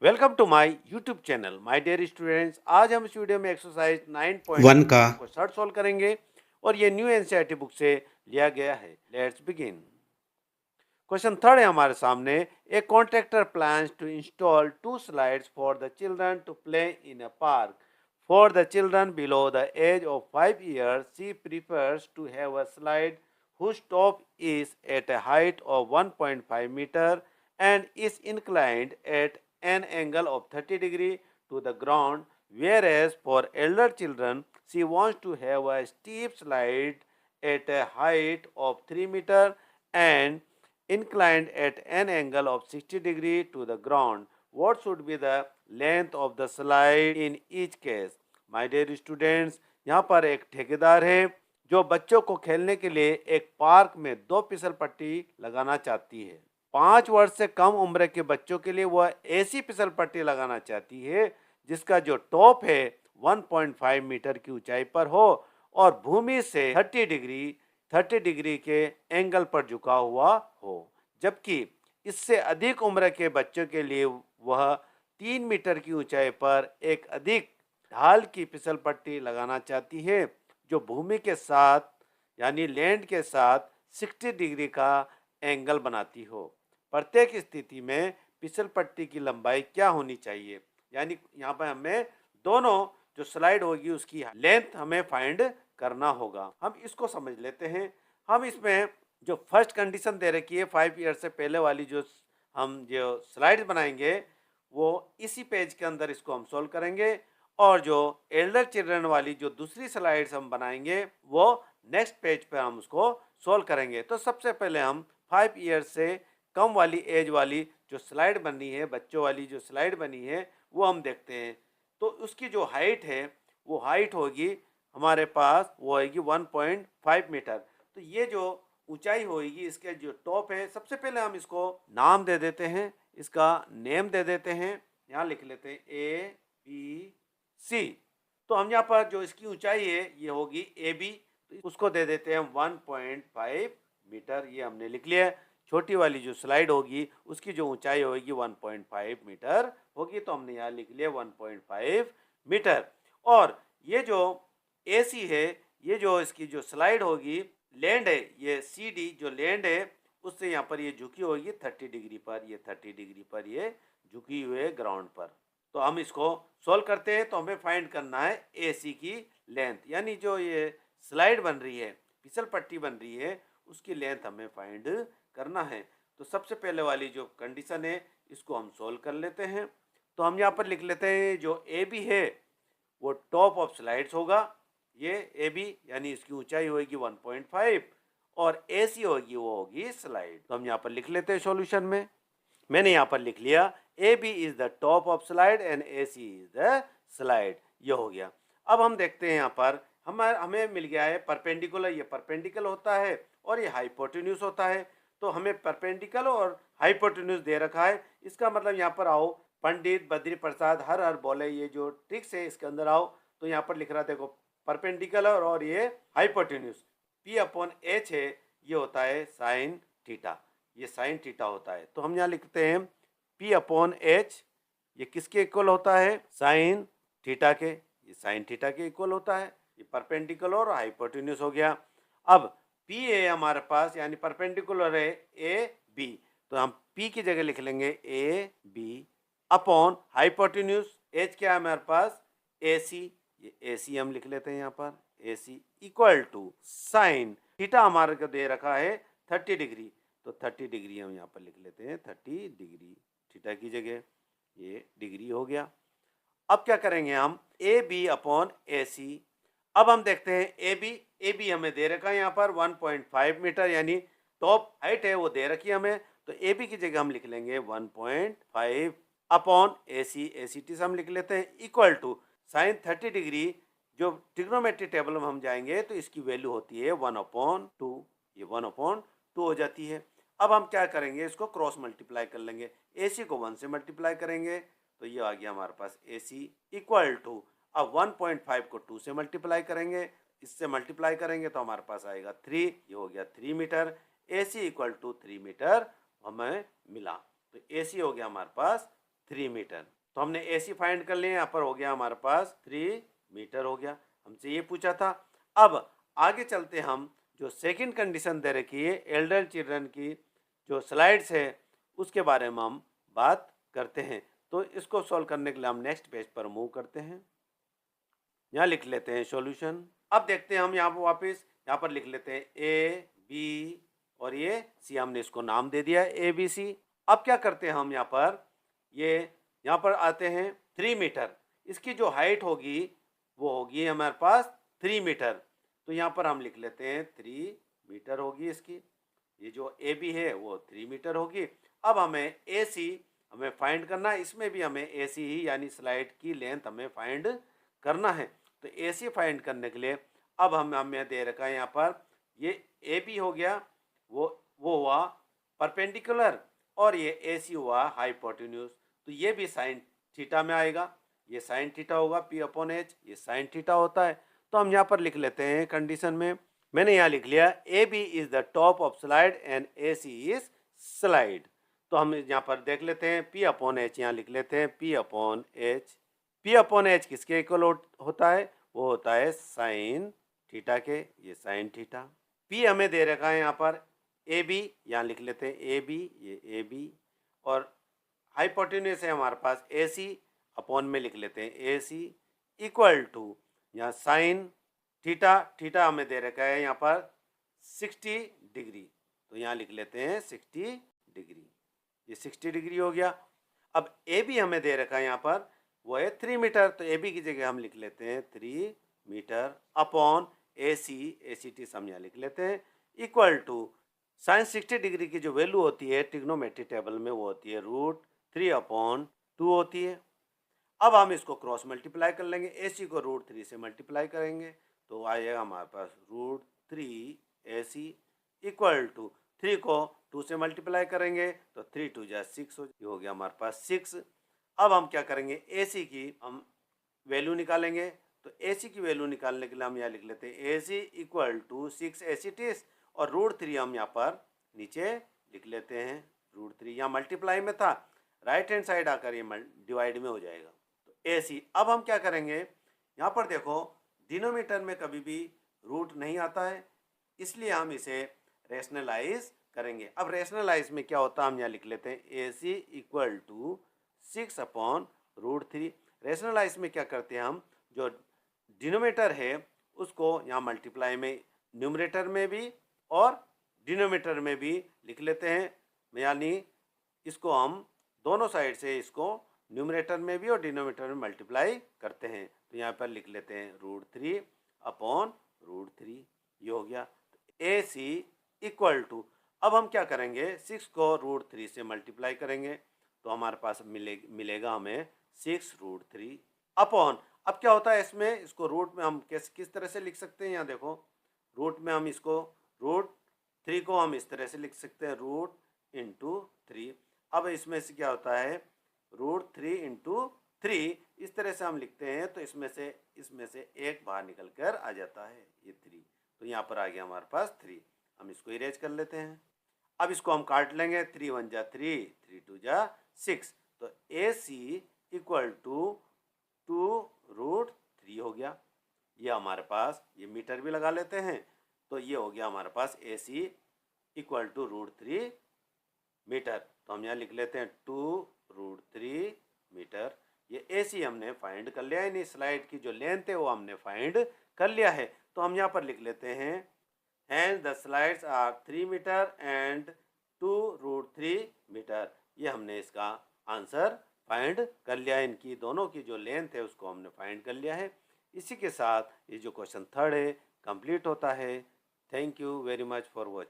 Welcome to my YouTube channel my dear students. आज हम इस वीडियो में एक्सरसाइज 1 का 9.2 को शॉर्ट सॉल्व करेंगे और ये न्यू एनसीईआरटी बुक से लिया गया है। Let's begin. क्वेश्चन थर्ड है हमारे सामने। A contractor plans to install 2 slides for the children to play in a park for the children below the age of 5 years. She prefers to have a slide whose top is at a height of 1.5 meter and is inclined at an angle of 30 degree to the ground, whereas for elder children she wants to have a steep slide at a height of 3 meter and inclined at an angle of 60 degree to the ground. What should be the length of the slide in each case? My dear students, यहाँ पर एक ठेकेदार है जो बच्चों को खेलने के लिए एक पार्क में 2 फिसल पट्टी लगाना चाहती है। 5 वर्ष से कम उम्र के बच्चों के लिए वह ऐसी फिसल पट्टी लगाना चाहती है जिसका जो टॉप है 1.5 मीटर की ऊंचाई पर हो और भूमि से 30 डिग्री के एंगल पर झुका हुआ हो, जबकि इससे अधिक उम्र के बच्चों के लिए वह 3 मीटर की ऊंचाई पर एक अधिक ढाल की फिसल पट्टी लगाना चाहती है जो भूमि के साथ यानी लैंड के साथ 60 डिग्री का एंगल बनाती हो। प्रत्येक स्थिति में फिसल पट्टी की लंबाई क्या होनी चाहिए, यानी यहाँ पर हमें दोनों जो स्लाइड होगी उसकी लेंथ हमें फाइंड करना होगा। हम इसको समझ लेते हैं। हम इसमें जो फर्स्ट कंडीशन दे रखी है 5 ईयर से पहले वाली जो हम जो स्लाइड बनाएंगे वो इसी पेज के अंदर इसको हम सोल्व करेंगे और जो एल्डर चिल्ड्रन वाली जो दूसरी स्लाइड्स हम बनाएंगे वो नेक्स्ट पेज पे हम उसको सोल्व करेंगे। तो सबसे पहले हम 5 ईयर से कम वाली एज वाली जो स्लाइड बनी है, बच्चों वाली जो स्लाइड बनी है वो हम देखते हैं। तो उसकी जो हाइट है वो हाइट होगी हमारे पास वो होगी 1.5 मीटर। तो ये जो ऊंचाई होगी इसके जो टॉप है, सबसे पहले हम इसको नाम दे देते हैं, इसका नेम दे देते हैं। यहाँ लिख लेते हैं ABC। तो हम यहाँ पर जो इसकी ऊंचाई है ये होगी AB, तो उसको दे देते हैं 1.5 मीटर। ये हमने लिख लिया है। छोटी वाली जो स्लाइड होगी उसकी जो ऊंचाई होगी 1.5 मीटर होगी, तो हमने यहाँ लिख लिया 1.5 मीटर। और ये जो AC है, ये जो इसकी जो स्लाइड होगी लैंड है, ये CD जो लैंड है उससे यहाँ पर ये झुकी होगी 30 डिग्री पर, ये 30 डिग्री पर ये झुकी हुई है ग्राउंड पर। तो हम इसको सोल्व करते हैं। तो हमें फाइंड करना है AC की लेंथ, यानी जो ये स्लाइड बन रही है, फिसल पट्टी बन रही है, उसकी लेंथ हमें फाइंड करना है। तो सबसे पहले वाली जो कंडीशन है इसको हम सोल्व कर लेते हैं। तो हम यहाँ पर लिख लेते हैं जो AB है वो टॉप ऑफ स्लाइड्स होगा, ये AB यानी इसकी ऊंचाई होगी 1.5 और AC होगी वो होगी स्लाइड। तो हम यहाँ पर लिख लेते हैं सॉल्यूशन में। मैंने यहाँ पर लिख लिया AB is the top of slide and AC is the slide, ये हो गया। अब हम देखते हैं यहाँ पर हमें मिल गया है परपेंडिकुलर, ये परपेंडिकुलर होता है और ये हाइपोटेन्यूज होता है। तो हमें परपेंडिकुलर और हाइपोटेन्यूज दे रखा है, इसका मतलब यहाँ पर आओ पंडित बद्री प्रसाद हर हर बोले, ये जो ट्रिक्स है इसके अंदर आओ। तो यहाँ पर लिख रहा देखो परपेंडिकुलर और ये हाइपोटेन्यूज। P/H है, ये होता है साइन थीटा, ये साइन थीटा होता है। तो हम यहाँ लिखते हैं P/H, ये किसके इक्वल होता है, साइन थीटा के, ये साइन थीटा के इक्वल होता है। ये परपेंडिकुलर और हाइपोटेन्यूज हो गया। अब P है हमारे पास, यानी परपेंडिकुलर है AB, तो हम P की जगह लिख लेंगे AB अपॉन हाइपोटेन्यूज H क्या है हमारे पास AC, ये AC हम लिख लेते हैं यहाँ पर AC equal to sine theta हमारे को दे रखा है 30 डिग्री, तो 30 डिग्री हम यहाँ पर लिख लेते हैं 30 डिग्री थीटा की जगह, ये डिग्री हो गया। अब क्या करेंगे हम AB अपॉन AC। अब हम देखते हैं AB हमें दे रखा है यहाँ पर 1.5 मीटर, यानी टॉप हाइट है वो दे रखी है हमें। तो AB की जगह हम लिख लेंगे 1.5 अपॉन AC टी हम लिख लेते हैं इक्वल टू साइन 30 डिग्री। जो ट्रिग्नोमेट्री टेबल में हम जाएंगे तो इसकी वैल्यू होती है 1/2, ये 1/2 हो जाती है। अब हम क्या करेंगे, इसको क्रॉस मल्टीप्लाई कर लेंगे, AC को 1 से मल्टीप्लाई करेंगे तो ये आ गया हमारे पास AC इक्वल टू, अब 1.5 को 2 से मल्टीप्लाई करेंगे, इससे मल्टीप्लाई करेंगे तो हमारे पास आएगा 3, ये हो गया 3 metre. AC equal to 3 metre हमें मिला, तो AC हो गया हमारे पास 3 मीटर। तो हमने AC फाइंड कर लिया, यहाँ पर हो गया हमारे पास 3 मीटर हो गया, हमसे ये पूछा था। अब आगे चलते हम, जो सेकंड कंडीशन दे रखी है एल्डर चिल्ड्रन की जो स्लाइड्स है उसके बारे में हम बात करते हैं। तो इसको सॉल्व करने के लिए हम नेक्स्ट पेज पर मूव करते हैं। यहाँ लिख लेते हैं सॉल्यूशन। अब देखते हैं हम यहाँ पर वापस, यहाँ पर लिख लेते हैं A, B और ये C, हमने इसको नाम दे दिया ABC। अब क्या करते हैं हम यहाँ पर, ये यहाँ पर आते हैं 3 मीटर, इसकी जो हाइट होगी वो होगी हमारे पास 3 मीटर। तो यहाँ पर हम लिख लेते हैं 3 मीटर होगी इसकी। ये जो AB है वो 3 मीटर होगी। अब हमें AC हमें फाइंड करना है, इसमें भी हमें AC ही यानी स्लाइड की लेंथ हमें फाइंड करना है। तो AC फाइंड करने के लिए अब हमें दे रखा है यहाँ पर ये AB हो गया, वो हुआ परपेंडिकुलर, और ये AC हुआ हाइपोटेन्यूज। तो ये भी साइन थीटा में आएगा, ये साइन थीटा होगा P/H, ये साइन थीटा होता है। तो हम यहाँ पर लिख लेते हैं कंडीशन में, मैंने यहाँ लिख लिया AB is the top of slide and AC is slide. तो हम यहाँ पर देख लेते हैं P/H, यहाँ लिख लेते हैं P/H। P/H किसके इक्वल होता है, वो होता है साइन थीटा के, ये साइन थीटा। P हमें दे रखा है यहाँ पर AB, यहाँ लिख लेते हैं AB, ये AB, और हाइपोटेन्यूज है हमारे पास AC, अपॉन में लिख लेते हैं AC इक्वल टू यहाँ साइन थीटा, थीटा हमें दे रखा है यहाँ पर 60 डिग्री, तो यहाँ लिख लेते हैं 60 डिग्री, ये 60 डिग्री हो गया। अब AB हमें दे रखा है यहाँ पर वो है 3 मीटर, तो AB की जगह हम लिख लेते हैं 3 मीटर अपॉन AC हम यहाँ लिख लेते हैं इक्वल टू साइन 60 डिग्री की जो वैल्यू होती है ट्रिग्नोमेट्री टेबल में वो होती है √3/2 होती है। अब हम इसको क्रॉस मल्टीप्लाई कर लेंगे, AC को √3 से मल्टीप्लाई करेंगे तो आएगा हमारे पास √3 AC इक्वल टू 3 को 2 से मल्टीप्लाई करेंगे तो 3 2 जा 6 हो गया हमारे पास 6। अब हम क्या करेंगे, AC की हम वैल्यू निकालेंगे, तो AC की वैल्यू निकालने के लिए हम यहाँ लिख लेते हैं AC इक्वल टू 6 AC और √3 हम यहाँ पर नीचे लिख लेते हैं। √3 यहाँ मल्टीप्लाई में था, राइट हैंड साइड आकर ये डिवाइड में हो जाएगा। तो AC, अब हम क्या करेंगे, यहाँ पर देखो डिनोमीटर में कभी भी रूट नहीं आता है, इसलिए हम इसे रेशनलाइज करेंगे। अब रेशनलाइज में क्या होता है, हम यहाँ लिख लेते हैं AC इक्वल टू 6/√3। रेशनलाइज में क्या करते हैं, हम जो डिनोमीटर है उसको यहाँ मल्टीप्लाई में न्यूमरेटर में भी और डिनोमीटर में भी लिख लेते हैं, यानी इसको हम दोनों साइड से इसको न्यूमरेटर में भी और डिनोमीटर में मल्टीप्लाई करते हैं। तो यहाँ पर लिख लेते हैं √3/√3, ये हो गया। AC इक्वल टू, अब हम क्या करेंगे, 6 को √3 से मल्टीप्लाई करेंगे तो हमारे पास मिलेगा हमें 6√3 अपॉन, अब क्या होता है इसमें, इसको रूट में हम किस तरह से लिख सकते हैं, यहाँ देखो रूट में हम इसको √3 को हम इस तरह से लिख सकते हैं √3। अब इसमें से क्या होता है √3 इस तरह से हम लिखते हैं, तो इसमें से एक बाहर निकल कर आ जाता है, ये 3, तो यहाँ पर आ गया हमारे पास 3। हम इसको इरेज कर लेते हैं। अब इसको हम काट लेंगे, 3 1 जा 3, 3 2 जा 6, तो AC इक्वल टू 2√3 हो गया। ये हमारे पास, ये मीटर भी लगा लेते हैं, तो ये हो गया हमारे पास AC इक्वल टू √3 मीटर। तो हम यहाँ लिख लेते हैं 2√3 मीटर। ये AC हमने फाइंड कर लिया है, यानी स्लाइड की जो लेंथ है वो हमने फाइंड कर लिया है। तो हम यहाँ पर लिख लेते हैं hence the slides are 3 metre and 2√3 metre. ये हमने इसका आंसर फाइंड कर लिया है, इनकी दोनों की जो लेंथ है उसको हमने फाइंड कर लिया है। इसी के साथ ये जो क्वेश्चन 3 है कंप्लीट होता है। Thank you very much for watching.